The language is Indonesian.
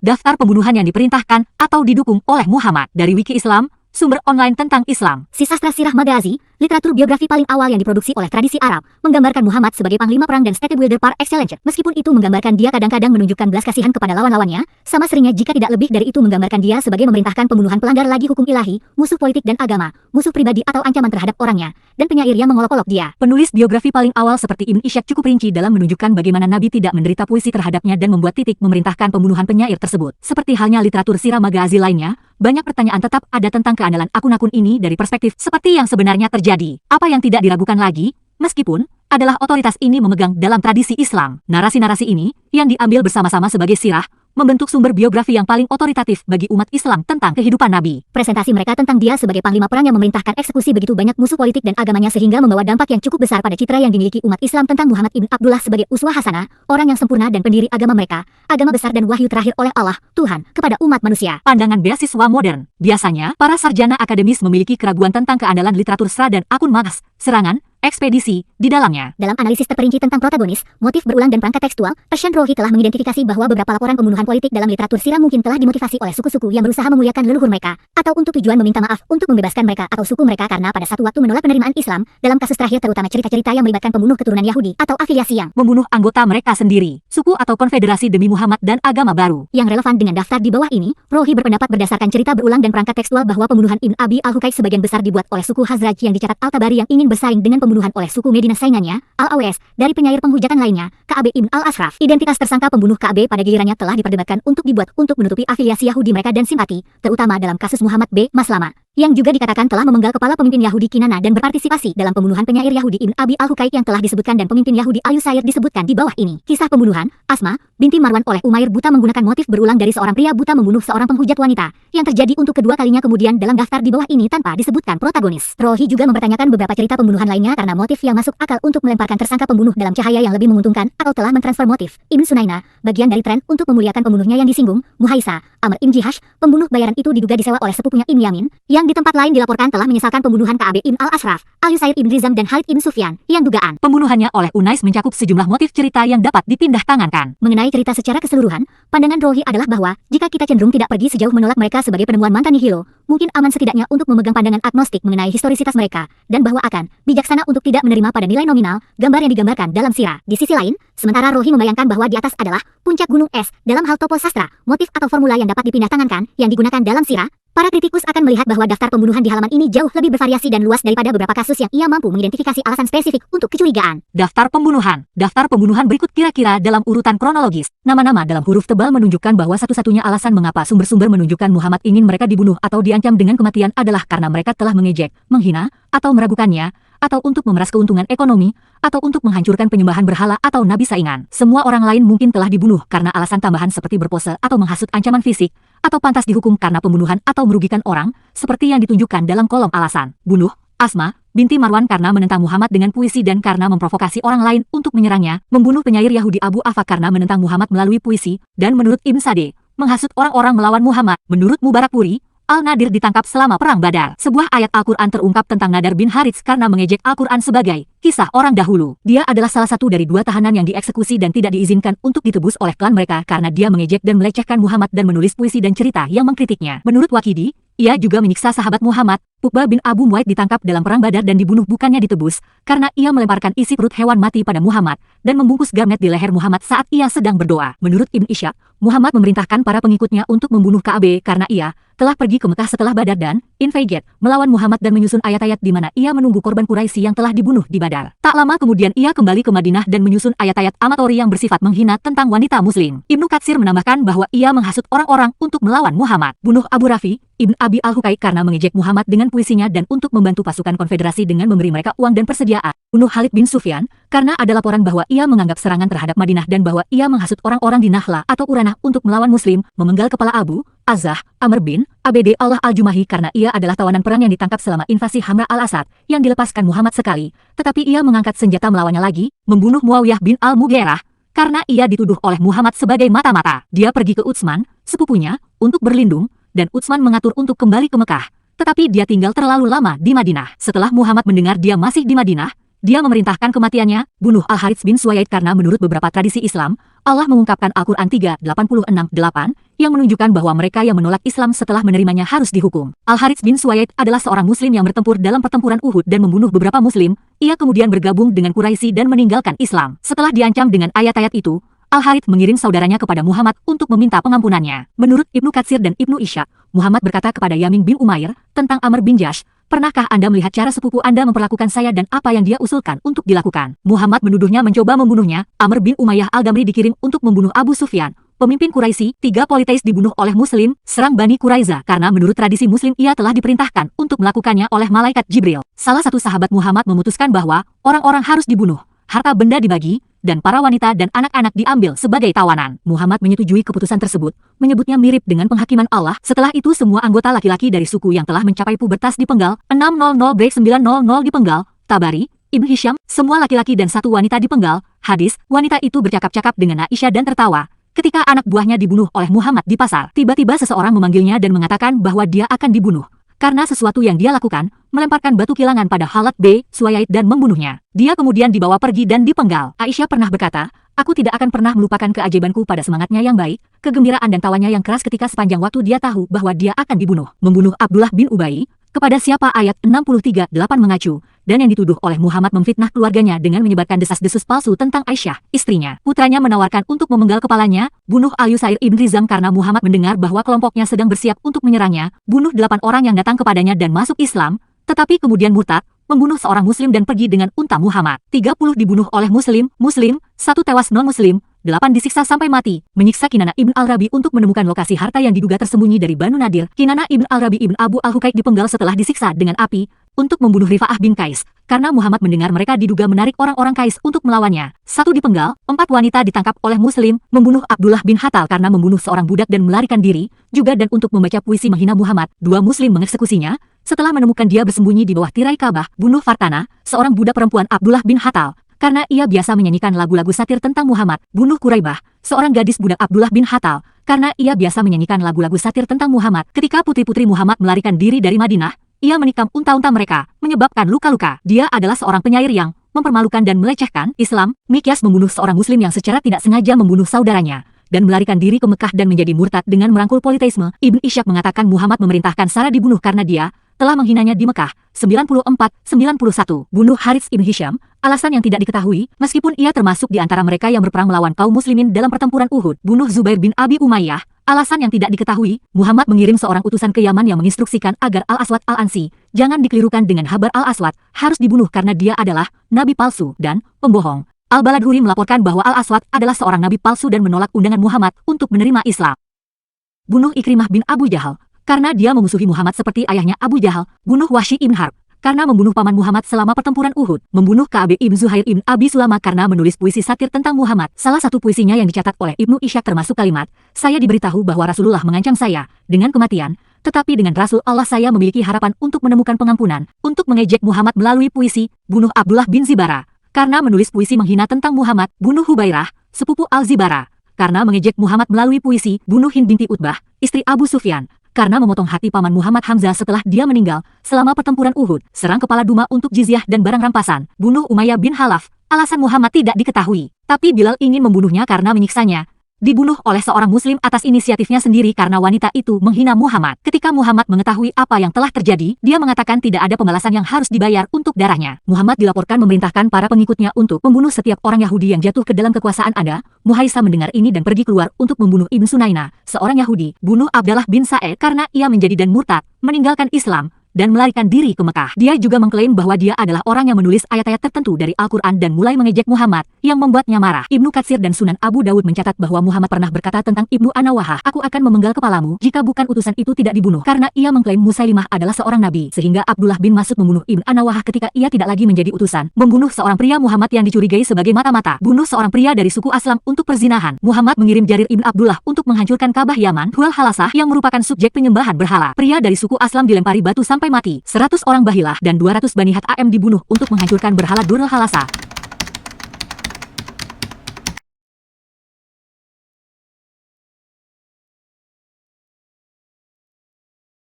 Daftar pembunuhan yang diperintahkan atau didukung oleh Muhammad dari Wiki Islam, sumber online tentang Islam. Si sastra Sirah Maghazi, literatur biografi paling awal yang diproduksi oleh tradisi Arab, menggambarkan Muhammad sebagai panglima perang dan state builder par excellence. Meskipun itu menggambarkan dia kadang-kadang menunjukkan belas kasihan kepada lawan-lawannya, sama seringnya jika tidak lebih dari itu menggambarkan dia sebagai memerintahkan pembunuhan pelanggar lagi hukum ilahi, musuh politik dan agama, musuh pribadi atau ancaman terhadap orangnya, dan penyair yang mengolok-olok dia. Penulis biografi paling awal seperti Ibn Ishaq cukup rinci dalam menunjukkan bagaimana Nabi tidak menderita puisi terhadapnya dan membuat titik memerintahkan pembunuhan penyair tersebut. Seperti halnya literatur Sirah Maghazi lainnya, banyak pertanyaan tetap ada tentang keandalan akun-akun ini dari perspektif seperti yang sebenarnya terjadi. Apa yang tidak diragukan lagi, meskipun adalah otoritas ini memegang dalam tradisi Islam. Narasi-narasi ini, yang diambil bersama-sama sebagai sirah, membentuk sumber biografi yang paling otoritatif bagi umat Islam tentang kehidupan Nabi. Presentasi mereka tentang dia sebagai panglima perang yang memerintahkan eksekusi begitu banyak musuh politik dan agamanya sehingga membawa dampak yang cukup besar pada citra yang dimiliki umat Islam tentang Muhammad ibn Abdullah sebagai uswah hasanah, orang yang sempurna dan pendiri agama mereka, agama besar dan wahyu terakhir oleh Allah, Tuhan, kepada umat manusia. Pandangan beasiswa modern. Biasanya, para sarjana akademis memiliki keraguan tentang keandalan literatur Sirah dan akun Maghaz, serangan, ekspedisi di dalamnya. Dalam analisis terperinci tentang protagonis, motif berulang dan perangkat tekstual, Persian Rohi telah mengidentifikasi bahwa beberapa laporan pembunuhan politik dalam literatur Sirah mungkin telah dimotivasi oleh suku-suku yang berusaha memuliakan leluhur mereka, atau untuk tujuan meminta maaf untuk membebaskan mereka atau suku mereka karena pada satu waktu menolak penerimaan Islam, dalam kasus terakhir terutama cerita-cerita yang melibatkan pembunuh keturunan Yahudi atau afiliasi yang membunuh anggota mereka sendiri, suku atau konfederasi demi Muhammad dan agama baru. Yang relevan dengan daftar di bawah ini, Rohi berpendapat berdasarkan cerita berulang dan perangkat tekstual bahwa pembunuhan Ibn Abi al-Huqaiq sebagian besar dibuat oleh suku Khazraj yang dicatat Al-Tabari yang ingin bersaing dengan pembunuhan oleh suku Medina saingannya, Al-Awais, dari penyair penghujatan lainnya, Ka'ab ibn al-Ashraf. Identitas tersangka pembunuh Ka'ab pada gilirannya telah diperdebatkan untuk dibuat untuk menutupi afiliasi Yahudi mereka dan simpati, terutama dalam kasus Muhammad B. Maslama, yang juga dikatakan telah memenggal kepala pemimpin Yahudi Kinana dan berpartisipasi dalam pembunuhan penyair Yahudi Ibn Abi al-Huqaiq yang telah disebutkan dan pemimpin Yahudi Al-Yusair disebutkan di bawah ini. Kisah pembunuhan Asma binti Marwan oleh Umair buta menggunakan motif berulang dari seorang pria buta membunuh seorang penghujat wanita, yang terjadi untuk kedua kalinya kemudian dalam daftar di bawah ini tanpa disebutkan protagonis. Rohi juga mempertanyakan beberapa cerita pembunuhan lainnya karena motif yang masuk akal untuk melemparkan tersangka pembunuh dalam cahaya yang lebih menguntungkan atau telah mentransfer motif. Ibn Sunaina, bagian dari tren untuk memuliakan pembunuhnya yang disinggung, Muhaisa, Amr ibn Jihash, pembunuh bayaran itu diduga disewa oleh sepupunya Ibn Yamin, yang di tempat lain dilaporkan telah menyesalkan pembunuhan Ka'ab ibn al-Ashraf, Al-Yusair ibn Rizam dan Khalid ibn Sufyan, yang dugaan pembunuhannya oleh Unais mencakup sejumlah motif cerita yang dapat dipindah tangankan. Mengenai cerita secara keseluruhan, pandangan Rohi adalah bahwa, jika kita cenderung tidak pergi sejauh menolak mereka sebagai penemuan mantan nihilo, mungkin aman setidaknya untuk memegang pandangan agnostik mengenai historisitas mereka, dan bahwa akan bijaksana untuk tidak menerima pada nilai nominal, gambar yang digambarkan dalam sirah. Di sisi lain, sementara Rohi membayangkan bahwa di atas adalah puncak gunung es, dalam hal topo sastra, motif atau formula yang dapat dipindah tangankan, yang digunakan dalam sirah, para kritikus akan melihat bahwa daftar pembunuhan di halaman ini jauh lebih bervariasi dan luas daripada beberapa kasus yang ia mampu mengidentifikasi alasan spesifik untuk kecurigaan. Daftar pembunuhan. Daftar pembunuhan berikut kira-kira dalam urutan kronologis. Nama-nama dalam huruf tebal menunjukkan bahwa satu-satunya alasan mengapa sumber-sumber menunjukkan Muhammad ingin mereka dibunuh atau diancam dengan kematian adalah karena mereka telah mengejek, menghina, atau meragukannya, atau untuk memeras keuntungan ekonomi, atau untuk menghancurkan penyembahan berhala atau nabi saingan. Semua orang lain mungkin telah dibunuh karena alasan tambahan seperti berpose atau menghasut ancaman fisik, atau pantas dihukum karena pembunuhan atau merugikan orang, seperti yang ditunjukkan dalam kolom alasan. Bunuh Asma binti Marwan karena menentang Muhammad dengan puisi dan karena memprovokasi orang lain untuk menyerangnya, membunuh penyair Yahudi Abu Afaq karena menentang Muhammad melalui puisi, dan menurut Ibn Sade, menghasut orang-orang melawan Muhammad. Menurut Mubarakpuri, Al-Nadir ditangkap selama Perang Badar. Sebuah ayat Al-Quran terungkap tentang Nadar bin Harits karena mengejek Al-Quran sebagai kisah orang dahulu. Dia adalah salah satu dari dua tahanan yang dieksekusi dan tidak diizinkan untuk ditebus oleh klan mereka karena dia mengejek dan melecehkan Muhammad dan menulis puisi dan cerita yang mengkritiknya. Menurut Waqidi, ia juga menyiksa sahabat Muhammad. Uqbah bin Abu Muaid ditangkap dalam Perang Badar dan dibunuh bukannya ditebus, karena ia melemparkan isi perut hewan mati pada Muhammad, dan membungkus garnet di leher Muhammad saat ia sedang berdoa. Menurut Ibn Ishaq, Muhammad memerintahkan para pengikutnya untuk membunuh Ka'ab karena ia telah pergi ke Mekah setelah Badar dan invade melawan Muhammad dan menyusun ayat-ayat di mana ia menunggu korban Quraisy yang telah dibunuh di Badar. Tak lama kemudian ia kembali ke Madinah dan menyusun ayat-ayat amatori yang bersifat menghina tentang wanita muslim. Ibnu Katsir menambahkan bahwa ia menghasut orang-orang untuk melawan Muhammad. Bunuh Abu Rafi, Ibn Abi al-Huqaiq karena mengejek Muhammad dengan puisinya dan untuk membantu pasukan konfederasi dengan memberi mereka uang dan persediaan. Bunuh Khalid bin Sufyan karena ada laporan bahwa ia menganggap serangan terhadap Madinah dan bahwa ia menghasut orang-orang di Nahla atau Uranah untuk melawan muslim, memenggal kepala Abu Azah, Amr bin Abd Allah al-Jumahi karena ia adalah tawanan perang yang ditangkap selama invasi Hamra al-Asad yang dilepaskan Muhammad sekali, tetapi ia mengangkat senjata melawannya lagi. Membunuh Muawiyah bin al-Mughirah karena ia dituduh oleh Muhammad sebagai mata-mata. Dia pergi ke Utsman, sepupunya, untuk berlindung, dan Utsman mengatur untuk kembali ke Mekah, tetapi dia tinggal terlalu lama di Madinah. Setelah Muhammad mendengar dia masih di Madinah, dia memerintahkan kematiannya. Bunuh Al-Harits bin Suwaid karena menurut beberapa tradisi Islam, Allah mengungkapkan Al-Quran 3:86-8 yang menunjukkan bahwa mereka yang menolak Islam setelah menerimanya harus dihukum. Al-Harits bin Suwaid adalah seorang muslim yang bertempur dalam pertempuran Uhud dan membunuh beberapa muslim. Ia kemudian bergabung dengan Quraisy dan meninggalkan Islam. Setelah diancam dengan ayat-ayat itu, Al-Harits mengirim saudaranya kepada Muhammad untuk meminta pengampunannya. Menurut Ibnu Katsir dan Ibnu Ishaq, Muhammad berkata kepada Yamin bin Umair tentang Amr bin Jash, "Pernahkah Anda melihat cara sepupu Anda memperlakukan saya dan apa yang dia usulkan untuk dilakukan?" Muhammad menuduhnya mencoba membunuhnya. Amr bin Umayyah Al-Damri dikirim untuk membunuh Abu Sufyan, pemimpin Quraisy. 3 politeis dibunuh oleh Muslim, serang Bani Quraiza karena menurut tradisi Muslim ia telah diperintahkan untuk melakukannya oleh malaikat Jibril. Salah satu sahabat Muhammad memutuskan bahwa orang-orang harus dibunuh, harta benda dibagi, dan para wanita dan anak-anak diambil sebagai tawanan. Muhammad menyetujui keputusan tersebut, menyebutnya mirip dengan penghakiman Allah. Setelah itu semua anggota laki-laki dari suku yang telah mencapai pubertas dipenggal. 600-900 dipenggal. Tabari, Ibn Hisham, semua laki-laki dan 1 wanita dipenggal. Hadis, wanita itu bercakap-cakap dengan Aisyah dan tertawa ketika anak buahnya dibunuh oleh Muhammad di pasar. Tiba-tiba seseorang memanggilnya dan mengatakan bahwa dia akan dibunuh karena sesuatu yang dia lakukan, melemparkan batu kilangan pada Khalid bin Suwaid dan membunuhnya. Dia kemudian dibawa pergi dan dipenggal. Aisyah pernah berkata, "Aku tidak akan pernah melupakan keajaibanku pada semangatnya yang baik, kegembiraan dan tawanya yang keras ketika sepanjang waktu dia tahu bahwa dia akan dibunuh." Membunuh Abdullah bin Ubay, kepada siapa ayat 63:8 mengacu, dan yang dituduh oleh Muhammad memfitnah keluarganya dengan menyebarkan desas-desus palsu tentang Aisyah, istrinya. Putranya menawarkan untuk memenggal kepalanya. Bunuh Al-Yusair ibn Rizam karena Muhammad mendengar bahwa kelompoknya sedang bersiap untuk menyerangnya. Bunuh 8 orang yang datang kepadanya dan masuk Islam, tetapi kemudian murtad. Membunuh seorang muslim dan pergi dengan unta Muhammad. 30 dibunuh oleh muslim, 1 tewas non-muslim, 8 disiksa sampai mati. Menyiksa Kinana ibn Al-Rabi untuk menemukan lokasi harta yang diduga tersembunyi dari Banu Nadir. Kinana ibn Al-Rabi ibn Abu Al-Hukaik dipenggal setelah disiksa dengan api untuk membunuh Rifa'ah bin Qais, karena Muhammad mendengar mereka diduga menarik orang-orang Qais untuk melawannya. 1 dipenggal, 4 wanita ditangkap oleh muslim. Membunuh Abdullah bin Hatal karena membunuh seorang budak dan melarikan diri, juga dan untuk membaca puisi menghina Muhammad. 2 muslim mengeksekusinya setelah menemukan dia bersembunyi di bawah tirai Ka'bah. Bunuh Fartana, seorang budak perempuan Abdullah bin Hatal, karena ia biasa menyanyikan lagu-lagu satir tentang Muhammad. Bunuh Quraibah, seorang gadis budak Abdullah bin Hatal, karena ia biasa menyanyikan lagu-lagu satir tentang Muhammad. Ketika putri-putri Muhammad melarikan diri dari Madinah, ia menikam unta-unta mereka, menyebabkan luka-luka. Dia adalah seorang penyair yang mempermalukan dan melecehkan Islam. Mikyas membunuh seorang muslim yang secara tidak sengaja membunuh saudaranya dan melarikan diri ke Mekah dan menjadi murtad dengan merangkul politeisme. Ibn Ishaq mengatakan Muhammad memerintahkan Sarah dibunuh karena dia telah menghinanya di Mekah. 94-91. Bunuh Harits ibn Hisham, alasan yang tidak diketahui, meskipun ia termasuk di antara mereka yang berperang melawan kaum muslimin dalam pertempuran Uhud. Bunuh Zubair bin Abi Umayyah, alasan yang tidak diketahui, Muhammad mengirim seorang utusan ke Yaman yang menginstruksikan agar Al-Aswad Al-Ansi jangan dikelirukan dengan Habar Al-Aswad, harus dibunuh karena dia adalah nabi palsu dan pembohong. Al-Baladhuri melaporkan bahwa Al-Aswad adalah seorang nabi palsu dan menolak undangan Muhammad untuk menerima Islam. Bunuh Ikrimah bin Abu Jahal, karena dia memusuhi Muhammad seperti ayahnya Abu Jahal. Bunuh Wahsy ibn Harb, karena membunuh paman Muhammad selama pertempuran Uhud. Membunuh Ka'ab ibn Zuhair ibn Abi Sulama karena menulis puisi satir tentang Muhammad. Salah satu puisinya yang dicatat oleh Ibnu Ishaq termasuk kalimat, "Saya diberitahu bahwa Rasulullah mengancam saya dengan kematian, tetapi dengan Rasul Allah saya memiliki harapan untuk menemukan pengampunan." Untuk mengejek Muhammad melalui puisi. Bunuh Abdullah bin Zibara, karena menulis puisi menghina tentang Muhammad. Bunuh Hubairah, sepupu Al-Zibara, karena mengejek Muhammad melalui puisi. Bunuh Hind binti Utbah, istri Abu Sufyan, karena memotong hati paman Muhammad Hamzah setelah dia meninggal selama pertempuran Uhud. Serang kepala Duma untuk jizyah dan barang rampasan. Bunuh Umayyah bin Khalaf, alasan Muhammad tidak diketahui, tapi Bilal ingin membunuhnya karena menyiksanya. Dibunuh oleh seorang muslim atas inisiatifnya sendiri karena wanita itu menghina Muhammad. Ketika Muhammad mengetahui apa yang telah terjadi, dia mengatakan tidak ada pembalasan yang harus dibayar untuk darahnya. Muhammad dilaporkan memerintahkan para pengikutnya untuk membunuh setiap orang Yahudi yang jatuh ke dalam kekuasaan Anda. Muhaisa mendengar ini dan pergi keluar untuk membunuh Ibn Sunaina, seorang Yahudi. Bunuh Abdallah bin Sa'ed karena ia menjadi dan murtad, meninggalkan Islam, dan melarikan diri ke Mekah. Dia juga mengklaim bahwa dia adalah orang yang menulis ayat-ayat tertentu dari Al-Quran dan mulai mengejek Muhammad, yang membuatnya marah. Ibnu Katsir dan Sunan Abu Dawud mencatat bahwa Muhammad pernah berkata tentang Ibnu An-Nawahah, "Aku akan memenggal kepalamu jika bukan utusan itu tidak dibunuh," karena ia mengklaim Musailimah adalah seorang nabi. Sehingga Abdullah bin Mas'ud membunuh Ibnu An-Nawahah ketika ia tidak lagi menjadi utusan. Membunuh seorang pria Muhammad yang dicurigai sebagai mata-mata. Bunuh seorang pria dari suku Aslam untuk perzinahan. Muhammad mengirim Jarir ibn Abdullah untuk menghancurkan Ka'bah Yaman, Hual Halasah, yang merupakan subjek penyembahan berhala. Pria dari suku Aslam dilempari batu sampai mati. 100 orang Bahilah dan 200 Bani Hat'am dibunuh untuk menghancurkan berhala Durul Halasah.